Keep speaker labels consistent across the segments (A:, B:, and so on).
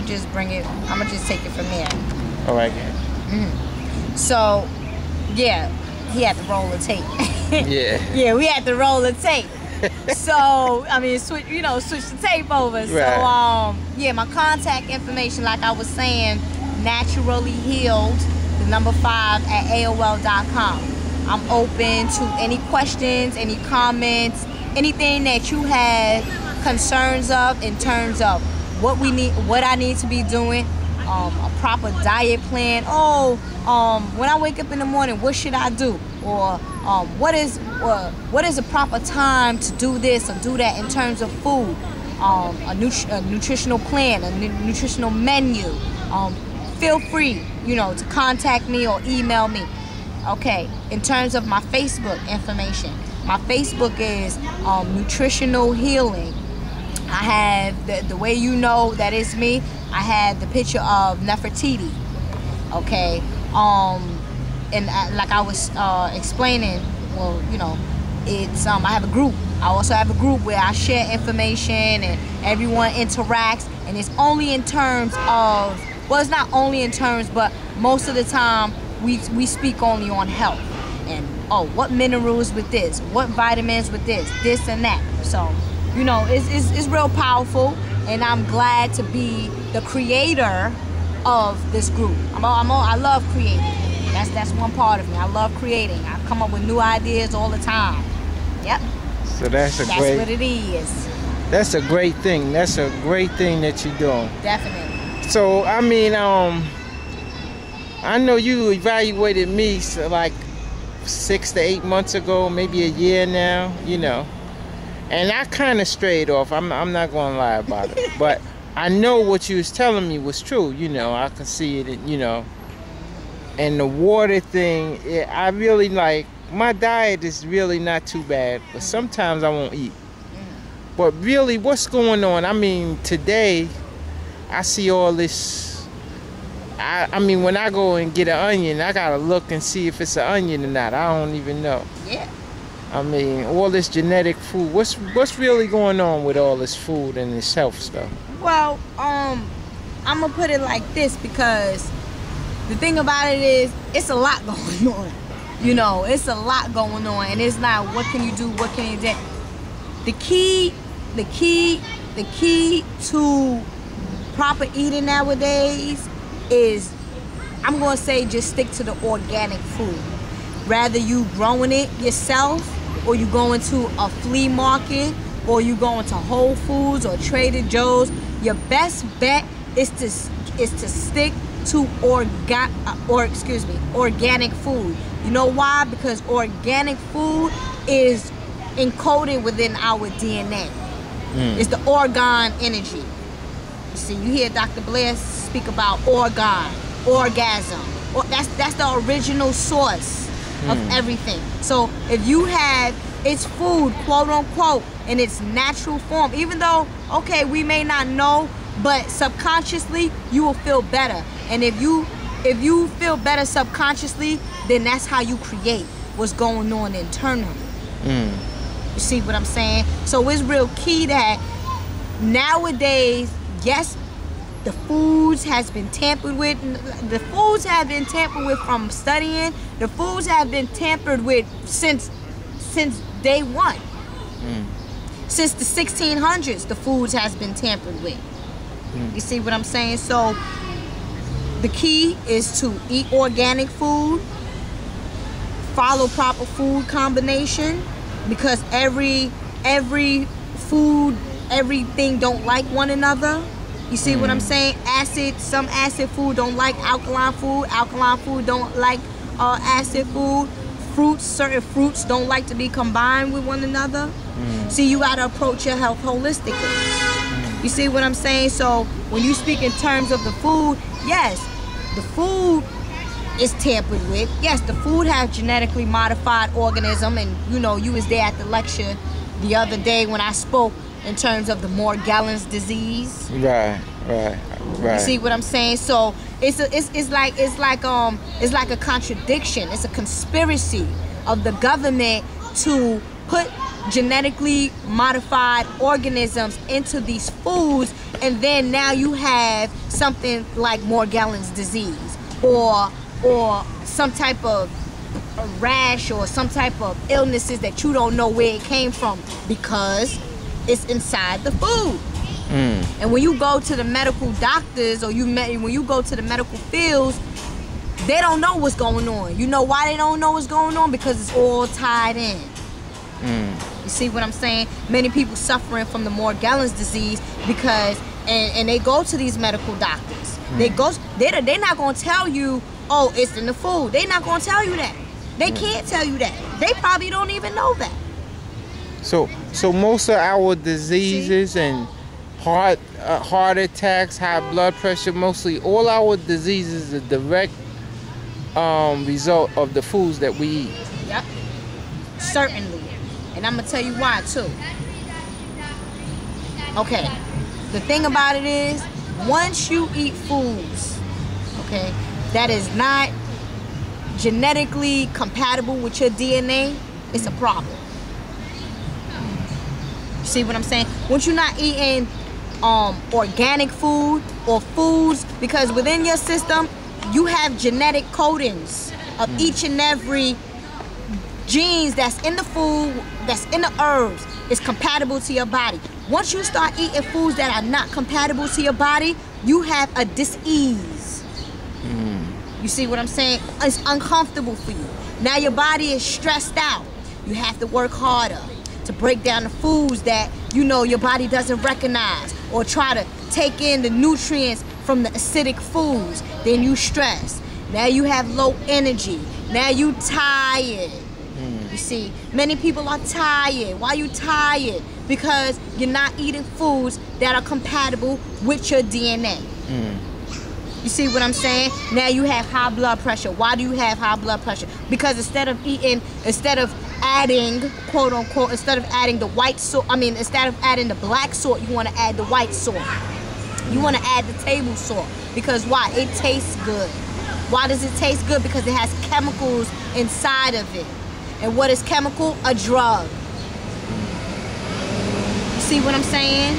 A: just bring it. I'm gonna just take it from there.
B: All right.
A: So, yeah, he had to roll the tape.
B: Yeah.
A: Yeah, we had to roll the tape. So, I mean, switch the tape over.
B: Right.
A: So, yeah, my contact information, like I was saying, naturally healed, the number 5 at AOL.com. I'm open to any questions, any comments, anything that you have concerns of in terms of what we need, what I need to be doing, a proper diet plan. When I wake up in the morning, what should I do? Or what is a proper time to do this or do that in terms of food? A nutritional plan, a nutritional menu. Feel free, to contact me or email me. Okay, in terms of my Facebook information, my Facebook is Nutritional Healing. I have the way that it's me. I have the picture of Nefertiti. Okay, and like I was explaining, well, it's I have a group. I also have a group where I share information and everyone interacts, and it's only in terms of, well, it's not only in terms, but most of the time we speak only on health and what minerals with this, what vitamins with this and that. So it's real powerful, and I'm glad to be the creator of this group. I love creating. That's one part of me. I love creating. I come up with new ideas all the time. Yep.
B: So that's
A: what it is.
B: That's a great thing. That's a great thing that you're doing.
A: Definitely.
B: So I mean, I know you evaluated me like 6 to 8 months ago, maybe a year now, and I kind of strayed off. I'm not gonna lie about it, but I know what you was telling me was true. I can see it, and the water thing. I really like, my diet is really not too bad, but sometimes I won't eat. But really, what's going on? I mean, today I see all this. I mean, when I go and get an onion, I gotta look and see if it's an onion or not. I don't even know.
A: Yeah.
B: I mean, all this genetic food. What's really going on with all this food and this health stuff?
A: Well, I'm gonna put it like this, because the thing about it is, it's a lot going on. It's a lot going on, and it's not what can you do, what can you do. The key to proper eating nowadays is, I'm gonna say, just stick to the organic food. Rather you growing it yourself, or you going to a flea market, or you going to Whole Foods or Trader Joe's, your best bet is to stick to organic food. You know why? Because organic food is encoded within our DNA. It's the organ energy. You see, you hear Dr. Blair speak about orgasm. That's the original source of everything. So if you have its food, quote unquote, in its natural form, even though, okay, we may not know, but subconsciously you will feel better. And if you feel better subconsciously, then that's how you create what's going on internally. You see what I'm saying? So it's real key that nowadays, yes, the foods has been tampered with. The foods have been tampered with from studying. The foods have been tampered with since day one. Since the 1600s, the foods has been tampered with. You see what I'm saying? So the key is to eat organic food, follow proper food combination, because every food, everything don't like one another. You see what I'm saying? Some acid food don't like alkaline food don't like acid food. Certain fruits don't like to be combined with one another. See, you gotta approach your health holistically. You see what I'm saying? So when you speak in terms of the food, yes, the food is tampered with. Yes, the food has genetically modified organism, and you was there at the lecture the other day when I spoke in terms of the Morgellons disease.
B: Right.
A: You see what I'm saying? So it's like a contradiction. It's a conspiracy of the government to put genetically modified organisms into these foods, and then now you have something like Morgellons disease, or some type of a rash, or some type of illnesses that you don't know where it came from because it's inside the food. And when you go to the medical doctors, or when you go to the medical fields, they don't know what's going on. You know why they don't know what's going on? Because it's all tied in. You see what I'm saying? Many people suffering from the Morgellons disease because, and they go to these medical doctors. They're not going to tell you, oh, it's in the food. They're not going to tell you that. They can't tell you that. They probably don't even know that.
B: So most of our diseases and heart attacks, high blood pressure, mostly all our diseases are direct result of the foods that we eat.
A: Yep. Certainly. And I'm going to tell you why, too. Okay. The thing about it is, once you eat foods, okay, that is not genetically compatible with your DNA, it's a problem. You see what I'm saying? Once you're not eating organic food or foods, because within your system, you have genetic codings of each and every genes that's in the food, that's in the herbs, is compatible to your body. Once you start eating foods that are not compatible to your body, you have a dis-ease. You see what I'm saying? It's uncomfortable for you. Now your body is stressed out. You have to work harder to break down the foods that you know your body doesn't recognize, or try to take in the nutrients from the acidic foods. Then you stress. Now you have low energy. Now you tired. You see, many people are tired. Why are you tired? Because you're not eating foods that are compatible with your DNA. You see what I'm saying? Now you have high blood pressure. Why do you have high blood pressure? Because instead of adding, quote unquote, instead of adding the white salt, instead of adding the black salt, you want to add the white salt. You want to add the table salt. Because why? It tastes good. Why does it taste good? Because it has chemicals inside of it. And what is chemical? A drug. You see what I'm saying?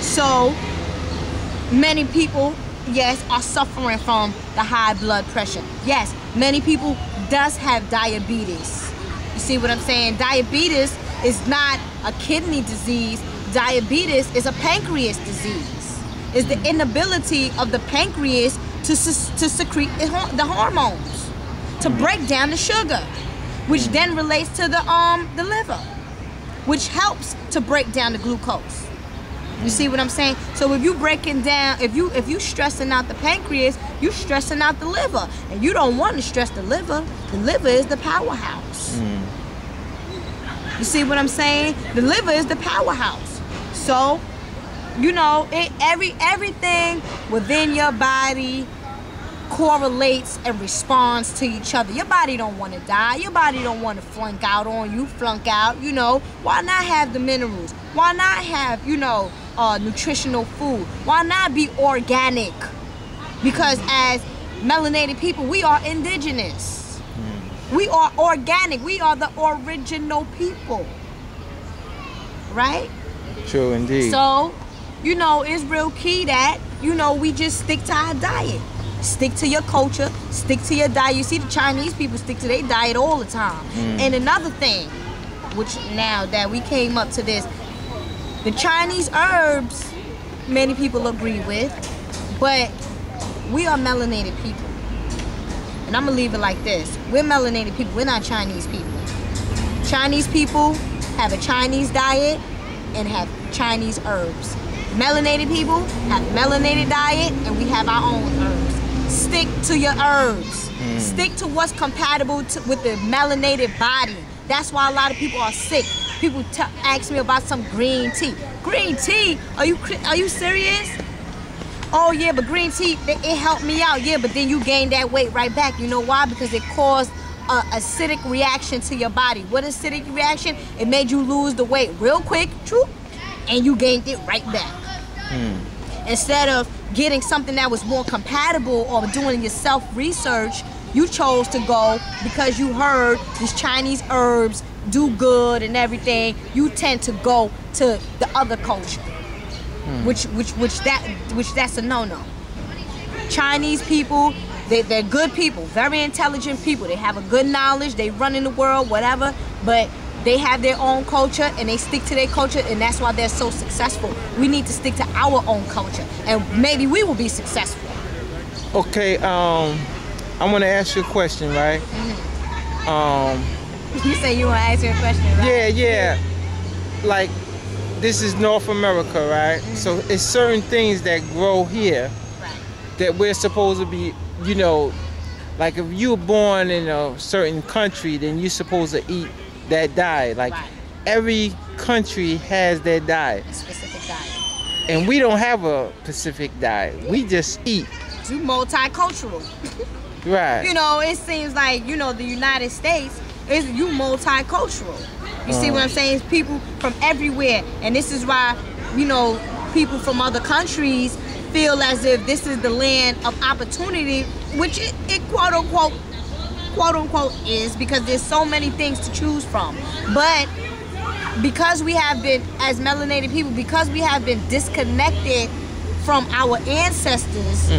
A: So, many people, yes, are suffering from the high blood pressure. Yes, many people does have diabetes. You see what I'm saying? Diabetes is not a kidney disease. Diabetes is a pancreas disease. It's the inability of the pancreas to secrete the hormones, to break down the sugar, which then relates to the liver, which helps to break down the glucose. You see what I'm saying? So if you breaking down, if you stressing out the pancreas, you stressing out the liver, and you don't want to stress the liver. The liver is the powerhouse. You see what I'm saying? The liver is the powerhouse. So, you know, everything within your body correlates and responds to each other. Your body don't want to die. Your body don't want to flunk out on you, you know. Why not have the minerals? Why not have, you know, nutritional food? Why not be organic? Because as melanated people, we are indigenous. We are organic. We are the original people. Right?
B: True indeed.
A: So, you know, it's real key that, you know, we just stick to our diet. Stick to your culture, stick to your diet. You see, the Chinese people stick to their diet all the time. And another thing, which now that we came up to this, the Chinese herbs, many people agree with, but we are melanated people. And I'm gonna leave it like this. We're melanated people, we're not Chinese people. Chinese people have a Chinese diet and have Chinese herbs. Melanated people have melanated diet, and we have our own herbs. Stick to your herbs. Stick to what's compatible with the melanated body. That's why a lot of people are sick. People ask me about some green tea. Green tea? Are you serious? Oh yeah, but green tea, it helped me out. Yeah, but then you gained that weight right back. You know why? Because it caused an acidic reaction to your body. What is acidic reaction? It made you lose the weight real quick, and you gained it right back. Instead of getting something that was more compatible or doing your self-research, you chose to go because you heard these Chinese herbs do good and everything. You tend to go to the other culture. which that's a no-no. Chinese people, they're good people, very intelligent people. They have a good knowledge. They run in the world, whatever. But they have their own culture and they stick to their culture, and that's why they're so successful. We need to stick to our own culture, and maybe we will be successful.
B: Okay, I want to ask you a question, right?
A: You say you want to ask me a question, right?
B: Yeah. Like, this is North America, right? So it's certain things that grow here that we're supposed to be, you know, like if you're born in a certain country, then you're supposed to eat that diet. Like every country has their diet.
A: A specific diet.
B: And we don't have a specific diet. We just eat.
A: You multicultural.
B: Right.
A: You know, it seems like, you know, the United States is you multicultural. You see what I'm saying? It's people from everywhere. And this is why, you know, people from other countries feel as if this is the land of opportunity, which it quote unquote is, because there's so many things to choose from. But because we have been, as melanated people, because we have been disconnected from our ancestors,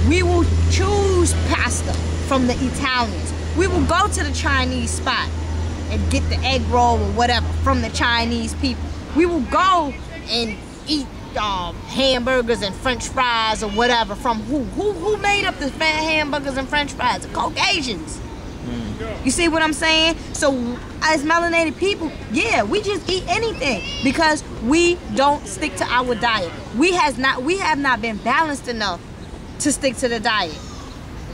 A: we will choose pasta from the Italians. We will go to the Chinese spot and get the egg roll or whatever from the Chinese people. We will go and eat hamburgers and French fries or whatever from who? Who made up the hamburgers and French fries? The Caucasians. You see what I'm saying? So as melanated people, yeah, we just eat anything because we don't stick to our diet. We have not been balanced enough to stick to the diet.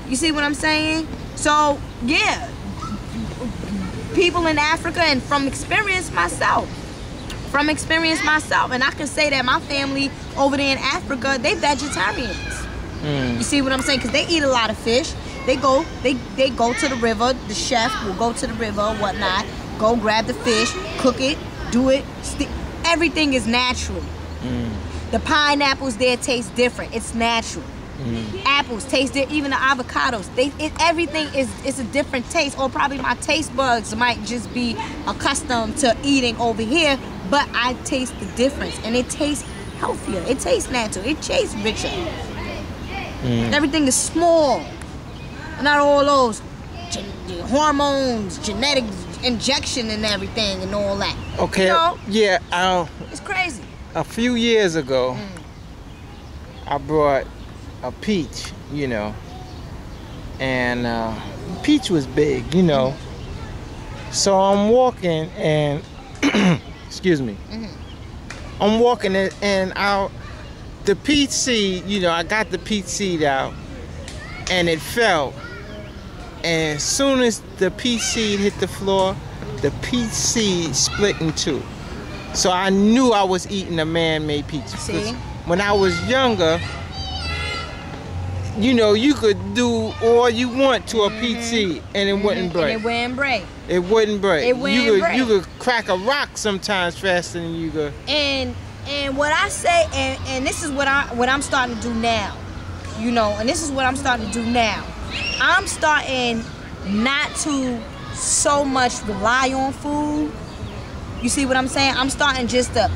A: You see what I'm saying? So yeah, people in Africa, and from experience myself, and I can say that my family over there in Africa, they vegetarians. You see what I'm saying? Because they eat a lot of fish. They go to the river. The chef will go to the river or whatnot, go grab the fish, cook it, do it. Everything is natural. The pineapples there taste different. It's natural. Apples taste different. Even the avocados. Everything is a different taste. Or probably my taste buds might just be accustomed to eating over here, but I taste the difference, and it tastes healthier. It tastes natural. It tastes richer. Everything is small. Not all those hormones, genetic injection and everything and all that.
B: Okay,
A: you know,
B: yeah.
A: It's crazy.
B: A few years ago, I brought a peach, you know, and peach was big, you know. So I'm walking and, excuse me, I'm walking and the peach seed, you know, I got the peach seed out and it fell. And as soon as the peach seed hit the floor, the peach seed split in two. So I knew I was eating a man-made peach.
A: See?
B: When I was younger, you know, you could do all you want to a peach seed and it wouldn't break.
A: And it wouldn't break.
B: It wouldn't break.
A: It wouldn't break.
B: You could crack a rock sometimes faster than you could.
A: And what I say, and this is what I'm starting to do now. You know, and this is what I'm starting to do now. I'm starting not to so much rely on food. You see what I'm saying? I'm starting just to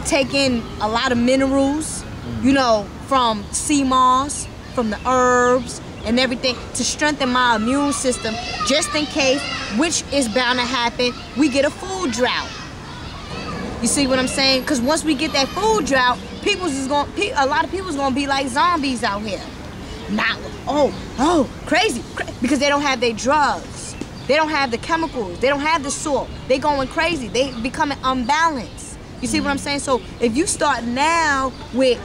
A: take in a lot of minerals, you know, from sea moss, from the herbs and everything, to strengthen my immune system, just in case, which is bound to happen, we get a food drought. You see what I'm saying? Because once we get that food drought, a lot of people's gonna be like zombies out here. Not, crazy, because they don't have their drugs. They don't have the chemicals. They don't have the salt. They going crazy. They becoming unbalanced. You see what I'm saying? So if you start now with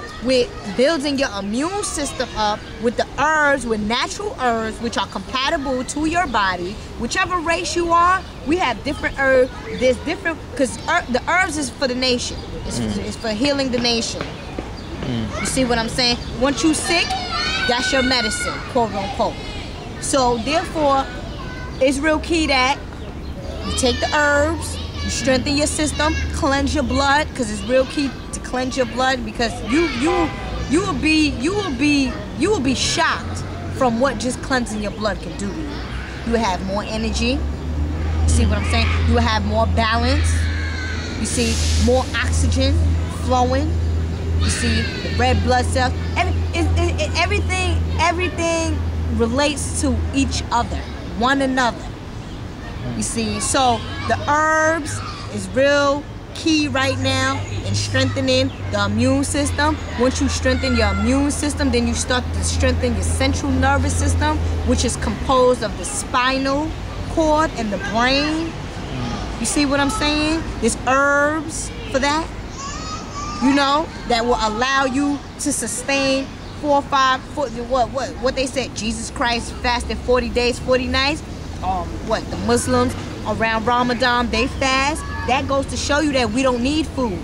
A: building your immune system up with the herbs, with natural herbs, which are compatible to your body, whichever race you are, we have different herbs. There's different, because the herbs is for the nation. It's for healing the nation. You see what I'm saying? Once you sick, that's your medicine, quote unquote. So therefore, it's real key that you take the herbs, you strengthen your system, cleanse your blood, because it's real key to cleanse your blood, because you will be shocked from what just cleansing your blood can do to you. You will have more energy. You see what I'm saying? You will have more balance. You see more oxygen flowing. You see the red blood cells. Everything relates to each other, one another. You see, so the herbs is real key right now in strengthening the immune system. Once you strengthen your immune system, then you start to strengthen your central nervous system, which is composed of the spinal cord and the brain. You see what I'm saying? There's herbs for that, you know, that will allow you to sustain what they said. Jesus Christ fasted 40 days, 40 nights. The Muslims around Ramadan, they fast. That goes to show you that we don't need food.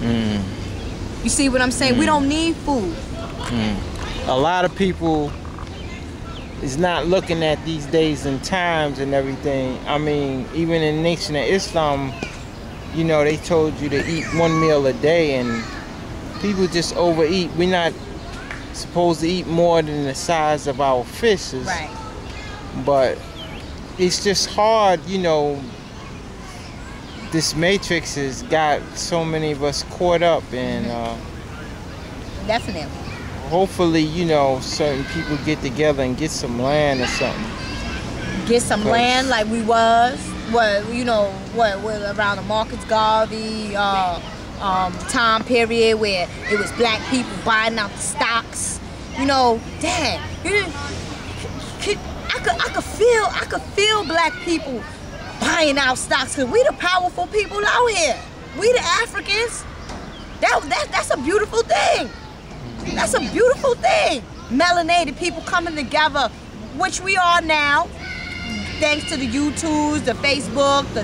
A: You see what I'm saying? We don't need food.
B: A lot of people is not looking at these days and times and everything. I mean, even in the Nation of Islam, you know, they told you to eat 1 meal a day, and people just overeat. We're not supposed to eat more than the size of our fists.
A: Right.
B: But it's just hard, you know. This matrix has got so many of us caught up, and
A: definitely.
B: Hopefully, you know, certain people get together and get some land or something.
A: Get some land like we was. Around the Marcus Garvey time period where it was black people buying out the stocks. You know, Dad, I could feel black people buying out stocks, because we the powerful people out here. We the Africans. That's a beautiful thing. That's a beautiful thing. Melanated people coming together, which we are now, thanks to the YouTubes, the Facebook, the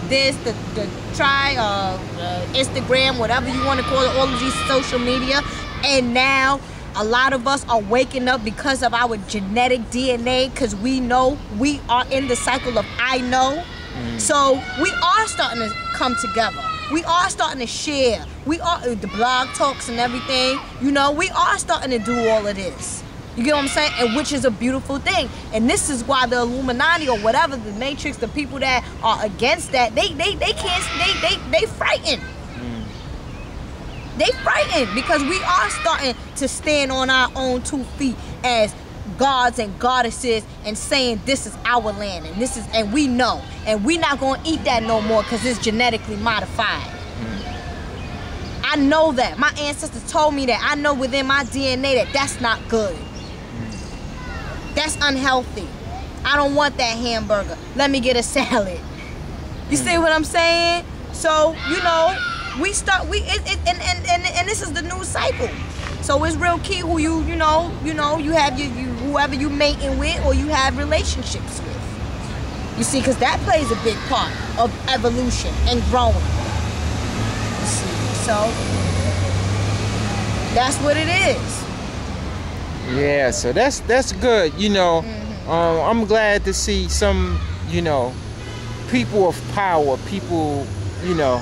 A: Instagram, whatever you want to call it, all of these social media. And now a lot of us are waking up because of our genetic DNA, because we know we are in the cycle of I know. So we are starting to come together. We are starting to share. We are the blog talks and everything. You know, we are starting to do all of this. You get what I'm saying? And which is a beautiful thing. And this is why the Illuminati or whatever, the Matrix, the people that are against that, they frightened. They frightened because we are starting to stand on our own 2 feet as gods and goddesses and saying this is our land and we know, and we not gonna eat that no more because it's genetically modified. I know that. My ancestors told me that. I know within my DNA that that's not good. That's unhealthy. I don't want that hamburger. Let me get a salad. You see what I'm saying? So, you know, and this is the new cycle. So it's real key who you have whoever you mating with or you have relationships with. You see, because that plays a big part of evolution and growing. You see, so that's what it is.
B: Yeah, so that's good. You know, I'm glad to see some, you know, people of power, people, you know.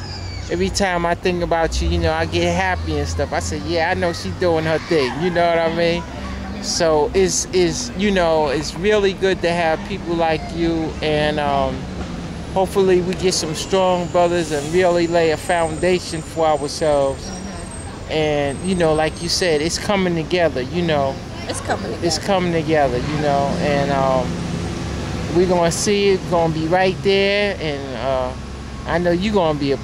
B: Every time I think about you, you know, I get happy and stuff. I say, yeah, I know she's doing her thing. You know what I mean? So it's you know, it's really good to have people like you, and hopefully we get some strong brothers and really lay a foundation for ourselves. And, you know, like you said, it's coming together, you know.
A: It's coming together.
B: It's coming together, you know, and we're going to see it, going to be right there, and I know you're going to be a